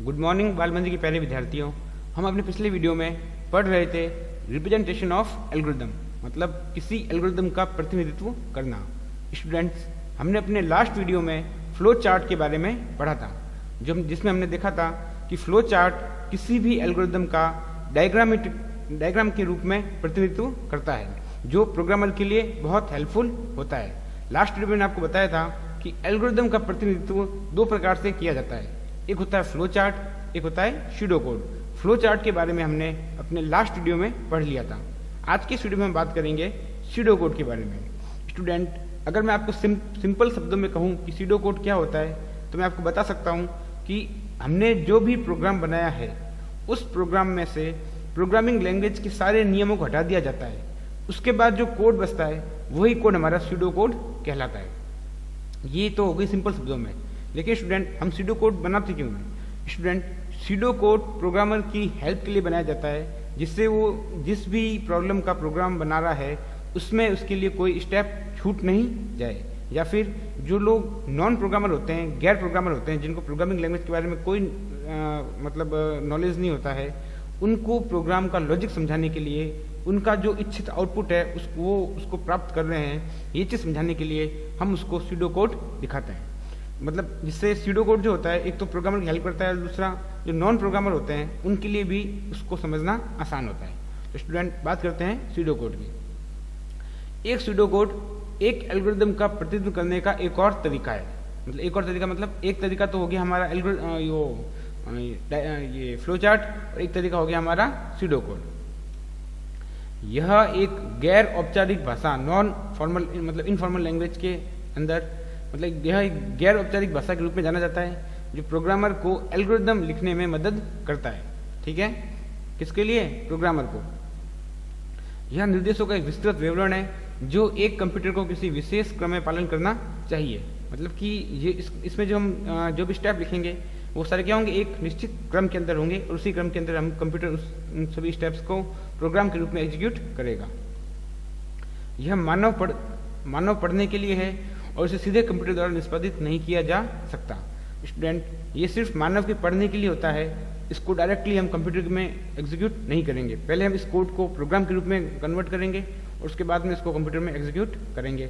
Good morning बाल मंदिर के प्यारे विद्यार्थियों। हम अपने पिछले वीडियो में पढ़ रहे थे रिप्रेजेंटेशन ऑफ एल्गोरिदम, मतलब किसी एल्गोरिदम का प्रतिनिधित्व करना। स्टूडेंट्स, हमने अपने लास्ट वीडियो में फ्लो चार्ट के बारे में पढ़ा था, जिसमें हमने देखा था कि फ्लो चार्ट किसी भी एल्गोरिदम का डायग्राम के रूप में प्रतिनिधित्व करता है, जो प्रोग्रामर के लिए बहुत हेल्पफुल होता है। लास्ट वीडियो में मैंने आपको बताया था कि एल्गोरिदम का प्रतिनिधित्व दो प्रकार से किया जाता है, एक होता है फ्लो चार्ट, एक होता है सूडो कोड। फ्लो चार्ट के बारे में हमने अपने लास्ट वीडियो में पढ़ लिया था। आज के वीडियो में हम बात करेंगे सूडो कोड के बारे में। स्टूडेंट, अगर मैं आपको सिंपल शब्दों में कहूँ कि सूडो कोड क्या होता है, तो मैं आपको बता सकता हूँ कि हमने जो भी प्रोग्राम बनाया है उस प्रोग्राम में से प्रोग्रामिंग लैंग्वेज के सारे नियमों को हटा दिया जाता है। उसके बाद जो कोड बचता है वही कोड हमारा सूडो कोड कहलाता है। ये तो हो गई सिंपल शब्दों में, लेकिन स्टूडेंट हम सूडो कोड बनाते क्यों हैं? स्टूडेंट, सूडो कोड प्रोग्रामर की हेल्प के लिए बनाया जाता है, जिससे वो जिस भी प्रॉब्लम का प्रोग्राम बना रहा है उसमें उसके लिए कोई स्टेप छूट नहीं जाए, या फिर जो लोग नॉन प्रोग्रामर होते हैं, गैर प्रोग्रामर होते हैं, जिनको प्रोग्रामिंग लैंग्वेज के बारे में कोई नॉलेज नहीं होता है, उनको प्रोग्राम का लॉजिक समझाने के लिए, उनका जो इच्छित आउटपुट है उसको प्राप्त कर रहे हैं, ये चीज़ समझाने के लिए हम उसको सूडो कोड दिखाते हैं। मतलब जिससे सूडो कोड जो होता है, एक तो प्रोग्रामर की हेल्प करता है, दूसरा जो नॉन प्रोग्रामर होते हैं उनके लिए भी उसको समझना आसान होता है। तो स्टूडेंट, बात करते हैं सूडो कोड की। एक सूडो कोड एक एल्गोरिदम का प्रतिनिधित्व करने का एक और तरीका है। मतलब एक और तरीका, मतलब एक तरीका तो हो गया हमारा ये फ्लो चार्ट, और एक तरीका हो गया हमारा सूडो कोड। यह एक गैर औपचारिक भाषा, नॉन फॉर्मल मतलब इनफॉर्मल लैंग्वेज के अंदर, मतलब यह एक गैर औपचारिक भाषा के रूप में जाना जाता है, जो प्रोग्रामर को एल्गोरिदम लिखने में मदद करता है। ठीक है, किसके लिए? प्रोग्रामर को। यह निर्देशों का एक विस्तृत विवरण है जो एक कंप्यूटर को किसी विशेष क्रम में पालन करना चाहिए। मतलब कि ये इसमें जो हम जो भी स्टेप लिखेंगे वो सारे क्या होंगे, एक निश्चित क्रम के अंदर होंगे, और उसी क्रम के अंदर हम कंप्यूटर उन सभी स्टेप्स को प्रोग्राम के रूप में एग्जीक्यूट करेगा। यह मानव पढ़ने के लिए है और इसे सीधे कंप्यूटर द्वारा निष्पादित नहीं किया जा सकता। स्टूडेंट, ये सिर्फ मानव के पढ़ने के लिए होता है, इसको डायरेक्टली हम कंप्यूटर में एग्जीक्यूट नहीं करेंगे। पहले हम इस कोड को प्रोग्राम के रूप में कन्वर्ट करेंगे और उसके बाद में इसको कंप्यूटर में एग्जीक्यूट करेंगे।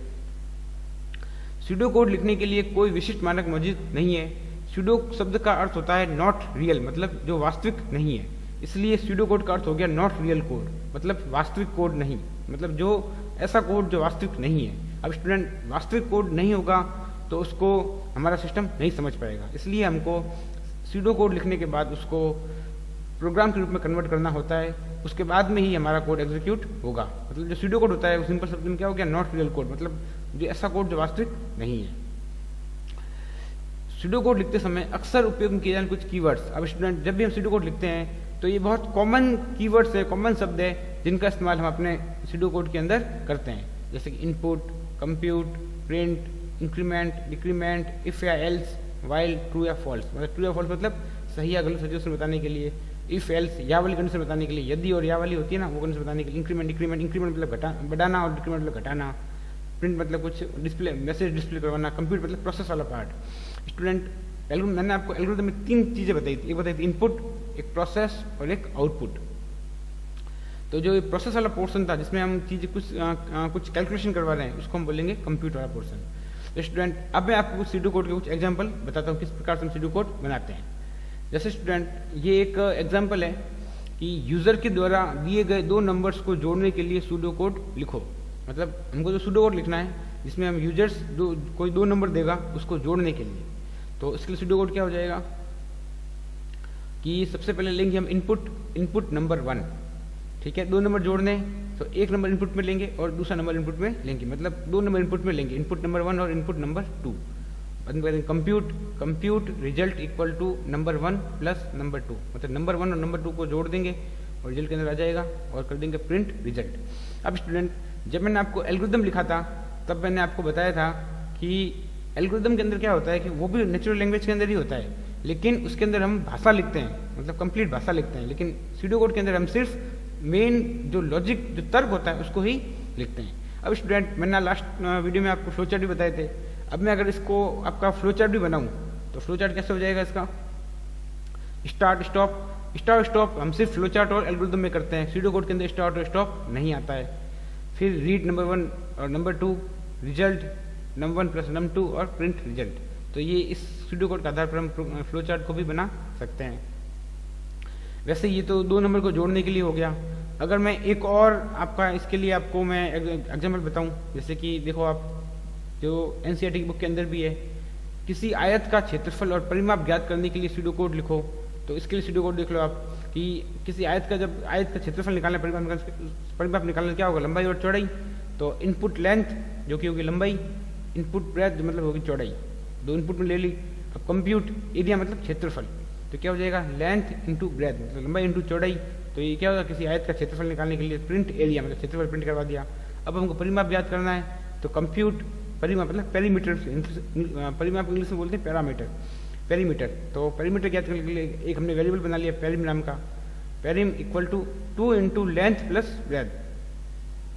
सूडो कोड लिखने के लिए कोई विशिष्ट मानक मौजूद नहीं है। सूडो शब्द का अर्थ होता है नॉट रियल, मतलब जो वास्तविक नहीं है। इसलिए सूडो कोड का अर्थ हो गया नॉट रियल कोड, मतलब वास्तविक कोड नहीं, मतलब जो ऐसा कोड जो वास्तविक नहीं है। अब स्टूडेंट, वास्तविक कोड नहीं होगा तो उसको हमारा सिस्टम नहीं समझ पाएगा, इसलिए हमको सूडो कोड लिखने के बाद उसको प्रोग्राम के रूप में कन्वर्ट करना होता है। उसके बाद में ही हमारा कोड एग्जीक्यूट होगा। मतलब जो सूडो कोड होता है वो सिंपल शब्द में क्या हो गया, नॉट रियल कोड, मतलब जो ऐसा कोड जो वास्तविक नहीं है। सूडो कोड लिखते समय अक्सर उपयोग किए जाने कुछ कीवर्ड्स। अब स्टूडेंट, जब भी हम सूडो कोड लिखते हैं तो ये बहुत कॉमन कीवर्ड्स है, कॉमन शब्द है, जिनका इस्तेमाल हम अपने सूडो कोड के अंदर करते हैं, जैसे कि input, compute, print, increment, decrement, if या एल्स, वाइल, ट्रू या फॉल्स। मतलब ट्रू या फॉल्स मतलब सही या गलत सिचुएशन बताने के लिए, इफ एल्स या वाली कंडीशन बताने के लिए, यदि और या वाली होती है ना वो कंडीशन बताने के लिए, इंक्रीमेंट मतलब बढ़ाना, और डिक्रीमेंट मतलब घटाना, प्रिंट मतलब कुछ डिस्प्ले मैसेज डिस्प्ले करवाना, कंप्यूट मतलब प्रोसेस वाला पार्ट। स्टूडेंट, मैंने आपको एल्गोरिथम में तीन चीज़ें बताई थी, एक बताई थी इनपुट, एक प्रोसेस और एक आउटपुट। तो जो प्रोसेस वाला पोर्शन था जिसमें हम चीज़ें कुछ कैलकुलेशन करवा रहे हैं, उसको हम बोलेंगे कंप्यूट वाला पोर्शन। तो स्टूडेंट, अब मैं आपको सूडो कोड के कुछ एग्जांपल बताता हूँ किस प्रकार से हम सूडो कोड बनाते हैं। जैसे स्टूडेंट, ये एक एग्जांपल है कि यूज़र के द्वारा दिए गए दो नंबर्स को जोड़ने के लिए सूडो कोड लिखो। मतलब हमको जो सूडो कोड लिखना है जिसमें हम यूजर्स कोई दो नंबर देगा उसको जोड़ने के लिए, तो इसके लिए सूडो कोड क्या हो जाएगा कि सबसे पहले लेंगे हम इनपुट नंबर 1। ठीक है, दो नंबर जोड़ने, तो एक नंबर इनपुट में लेंगे और दूसरा नंबर इनपुट में लेंगे, मतलब दो नंबर इनपुट में लेंगे, इनपुट नंबर 1 और input number 2। Compute result equal to number 1 plus number 2, मतलब नंबर 1 और नंबर 2 को जोड़ देंगे और रिजल्ट के अंदर आ जाएगा, और कर देंगे प्रिंट रिजल्ट। अब स्टूडेंट, जब मैंने आपको एल्गोरिदम लिखा था तब मैंने आपको बताया था कि एल्गोरिदम के अंदर क्या होता है कि वो भी नेचुरल लैंग्वेज के अंदर ही होता है, लेकिन उसके अंदर हम भाषा लिखते हैं, मतलब कंप्लीट भाषा लिखते हैं। लेकिन सूडो कोड के अंदर हम सिर्फ मेन जो लॉजिक जो तर्क होता है उसको ही लिखते हैं। अब स्टूडेंट, मैंने लास्ट वीडियो में आपको फ्लो चार्ट भी बताए थे। अब मैं अगर इसको आपका फ्लो चार्ट भी बनाऊं तो फ्लो चार्ट कैसे हो जाएगा इसका? स्टार्ट स्टॉप हम सिर्फ फ्लो चार्ट और एल्गोरिथम में करते हैं, सूडो कोड के अंदर स्टार्ट और स्टॉप नहीं आता है। फिर रीड नंबर 1 और number 2, result num 1 plus num 2 और प्रिंट रिजल्ट। तो ये इस सूडो कोड के आधार पर हम फ्लो चार्ट को भी बना सकते हैं। वैसे ये तो 2 नंबर को जोड़ने के लिए हो गया। अगर मैं एक और आपका इसके लिए आपको मैं एग्जाम्पल बताऊं, जैसे कि देखो आप जो एनसीईआरटी की बुक के अंदर भी है, किसी आयत का क्षेत्रफल और परिमाप ज्ञात करने के लिए सूडो कोड लिखो। तो इसके लिए सूडो कोड देख लो आप कि किसी आयत का जब आयत का क्षेत्रफल निकालना, परिमाप निकालना, क्या होगा, लंबाई और चौड़ाई। तो इनपुट लेंथ जो कि होगी लंबाई, इनपुट ब्रेथ मतलब होगी चौड़ाई, 2 इनपुट में ले ली। अब कंप्यूट एरिया मतलब क्षेत्रफल, तो क्या हो जाएगा, लेंथ इंटू ब्रेथ मतलब लंबाई इंटू चौड़ाई। तो ये क्या होगा, किसी आयत का क्षेत्रफल निकालने के लिए प्रिंट एरिया मतलब क्षेत्रफल प्रिंट करवा दिया। अब हमको परिमाप ज्ञात करना है, तो कंप्यूट परिमाप मतलब पेरीमीटर, परिमाप इंग्लिश में बोलते हैं पेरीमीटर। तो पेरीमीटर ज्ञात करने के लिए एक हमने वेरिएबल बना लिया पेरिम नाम का। Perim equal to 2 into length plus breadth,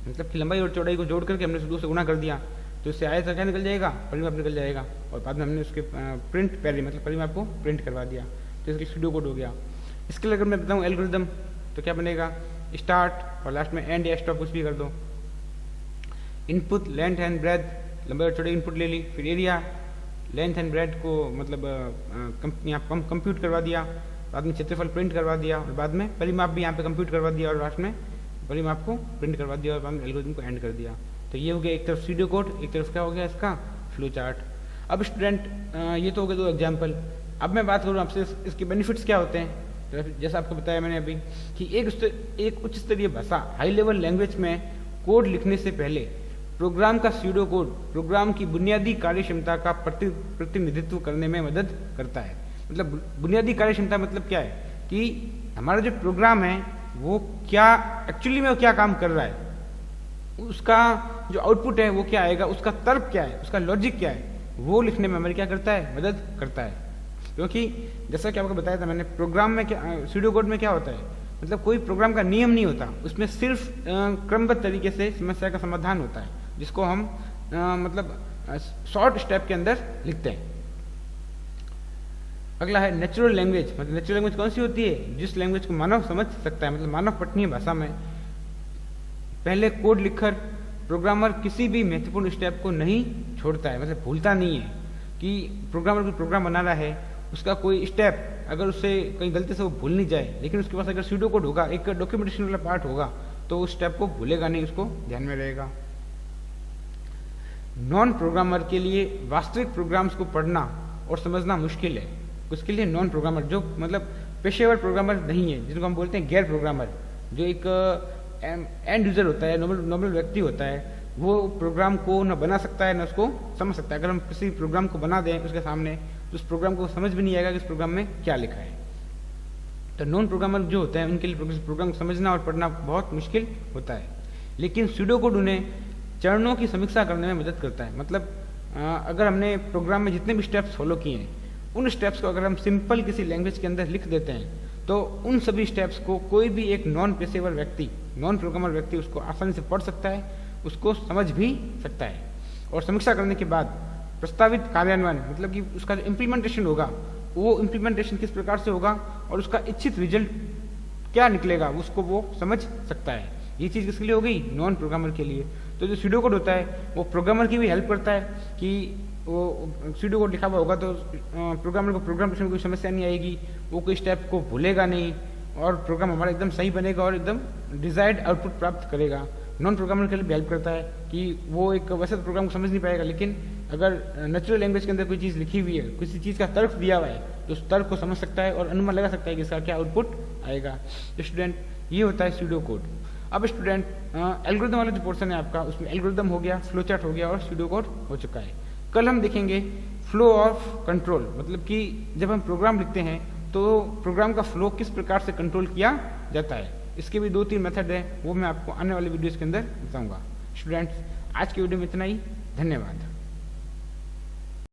मतलब कि लंबाई और चौड़ाई को जोड़ करके हमने 2 से गुणा कर दिया, तो इससे आयत का क्या निकल जाएगा, परिमाप निकल जाएगा। और बाद में हमने उसके प्रिंट पेरी मतलब परिमाप को प्रिंट करवा दिया, तो इसके सूडो कोड हो गया। इसके लिए अगर मैं बताऊँ एल्गोरिथम, तो क्या बनेगा, स्टार्ट और लास्ट में एंड या स्टॉप कुछ भी कर दो। इनपुट लेंथ एंड ब्रेथ, लंबाई और चौड़ाई इनपुट ले ली, फिर एरिया लेंथ एंड ब्रेथ को मतलब यहाँ कंप्यूट करवा दिया, बाद में क्षेत्रफल प्रिंट करवा दिया, और बाद में परिमाप भी यहाँ पे कंप्यूट करवा दिया, और लास्ट में परिमाप को प्रिंट करवा दिया, और बाद में एल्गोरिथम को एंड कर दिया। तो ये हो गया एक तरफ सूडो कोड, एक तरफ क्या हो गया इसका फ्लो चार्ट। अब स्टूडेंट ये तो हो गए 2 एग्जाम्पल। अब मैं बात करूँ आपसे इसके बेनिफिट्स क्या होते हैं। तो जैसा आपको बताया मैंने अभी कि एक उच्च स्तरीय भाषा हाई लेवल लैंग्वेज में कोड लिखने से पहले प्रोग्राम का सूडो कोड प्रोग्राम की बुनियादी कार्यक्षमता का प्रतिनिधित्व करने में मदद करता है। मतलब बुनियादी कार्यक्षमता मतलब क्या है कि हमारा जो प्रोग्राम है वो क्या एक्चुअली में क्या काम कर रहा है, उसका जो आउटपुट है वो क्या आएगा, उसका तर्क क्या है, उसका लॉजिक क्या है, वो लिखने में हमारी क्या करता है, मदद करता है। क्योंकि जैसा कि आपको बताया था मैंने, प्रोग्राम में क्या सूडो कोड में क्या होता है, मतलब कोई प्रोग्राम का नियम नहीं होता, उसमें सिर्फ क्रमबद्ध तरीके से समस्या का समाधान होता है, जिसको हम मतलब शॉर्ट स्टेप के अंदर लिखते हैं। अगला है नेचुरल लैंग्वेज। मतलब नेचुरल लैंग्वेज कौन सी होती है, जिस लैंग्वेज को मानव समझ सकता है, मतलब मानव पठनीय भाषा में। पहले कोड लिखकर प्रोग्रामर किसी भी महत्वपूर्ण स्टेप को नहीं छोड़ता है, मतलब भूलता नहीं है कि प्रोग्रामर कोई प्रोग्राम बना रहा है, उसका कोई स्टेप अगर उससे कहीं गलती से वो भूल नहीं जाए, लेकिन उसके पास अगर सूडो कोड होगा, एक डॉक्यूमेंटेशन वाला पार्ट होगा, तो उस स्टेप को भूलेगा नहीं, उसको ध्यान में रहेगा। नॉन प्रोग्रामर के लिए वास्तविक प्रोग्राम्स को पढ़ना और समझना मुश्किल है। उसके लिए नॉन प्रोग्रामर जो मतलब पेशेवर प्रोग्रामर नहीं है, जिनको हम बोलते हैं गैर प्रोग्रामर, जो एक एंड यूजर होता है, नॉर्मल व्यक्ति होता है, वो प्रोग्राम को न बना सकता है न उसको समझ सकता है। अगर हम किसी प्रोग्राम को बना दें उसके सामने, तो उस प्रोग्राम को समझ भी नहीं आएगा कि इस प्रोग्राम में क्या लिखा है। तो नॉन प्रोग्रामर जो होते हैं उनके लिए प्रोग्राम को समझना और पढ़ना बहुत मुश्किल होता है, लेकिन सूडो कोड उन्हें चरणों की समीक्षा करने में मदद करता है। मतलब अगर हमने प्रोग्राम में जितने भी स्टेप्स फॉलो किए हैं, उन स्टेप्स को अगर हम सिंपल किसी लैंग्वेज के अंदर लिख देते हैं, तो उन सभी स्टेप्स को कोई भी एक नॉन पेशेवर व्यक्ति, नॉन प्रोग्रामर व्यक्ति उसको आसानी से पढ़ सकता है, उसको समझ भी सकता है। और समीक्षा करने के बाद प्रस्तावित कार्यान्वयन, मतलब कि उसका जो इम्प्लीमेंटेशन होगा, वो इम्प्लीमेंटेशन किस प्रकार से होगा और उसका इच्छित रिजल्ट क्या निकलेगा, उसको वो समझ सकता है। ये चीज़ किसके लिए हो गई, नॉन प्रोग्रामर के लिए। तो जो सूडो कोड होता है वो प्रोग्रामर की भी हेल्प करता है कि वो सूडो कोड लिखा हुआ होगा तो प्रोग्रामर को प्रोग्रामेशन में कोई समस्या नहीं आएगी, वो कोई स्टेप को भूलेगा नहीं, और प्रोग्राम हमारा एकदम सही बनेगा और एकदम डिजायर्ड आउटपुट प्राप्त करेगा। नॉन प्रोग्रामर के लिए भी हेल्प करता है कि वो एक वैसे तो प्रोग्राम को समझ नहीं पाएगा, लेकिन अगर नेचुरल लैंग्वेज के अंदर कोई चीज़ लिखी हुई है, किसी चीज़ का तर्क दिया हुआ है, तो उस तर्क को समझ सकता है और अनुमान लगा सकता है कि इसका क्या आउटपुट आएगा। तो स्टूडेंट ये होता है सूडो कोड। अब स्टूडेंट एल्गोरिथम वाला जो पोर्शन है आपका, उसमें एल्गोरिथम हो गया, फ्लो चार्ट हो गया और सूडो कोड हो चुका है। कल हम देखेंगे फ्लो ऑफ कंट्रोल, मतलब कि जब हम प्रोग्राम लिखते हैं तो प्रोग्राम का फ्लो किस प्रकार से कंट्रोल किया जाता है। इसके भी 2-3 मेथड है, वो मैं आपको आने वाले वीडियोस के अंदर बताऊंगा। स्टूडेंट्स आज की वीडियो में इतना ही, धन्यवाद।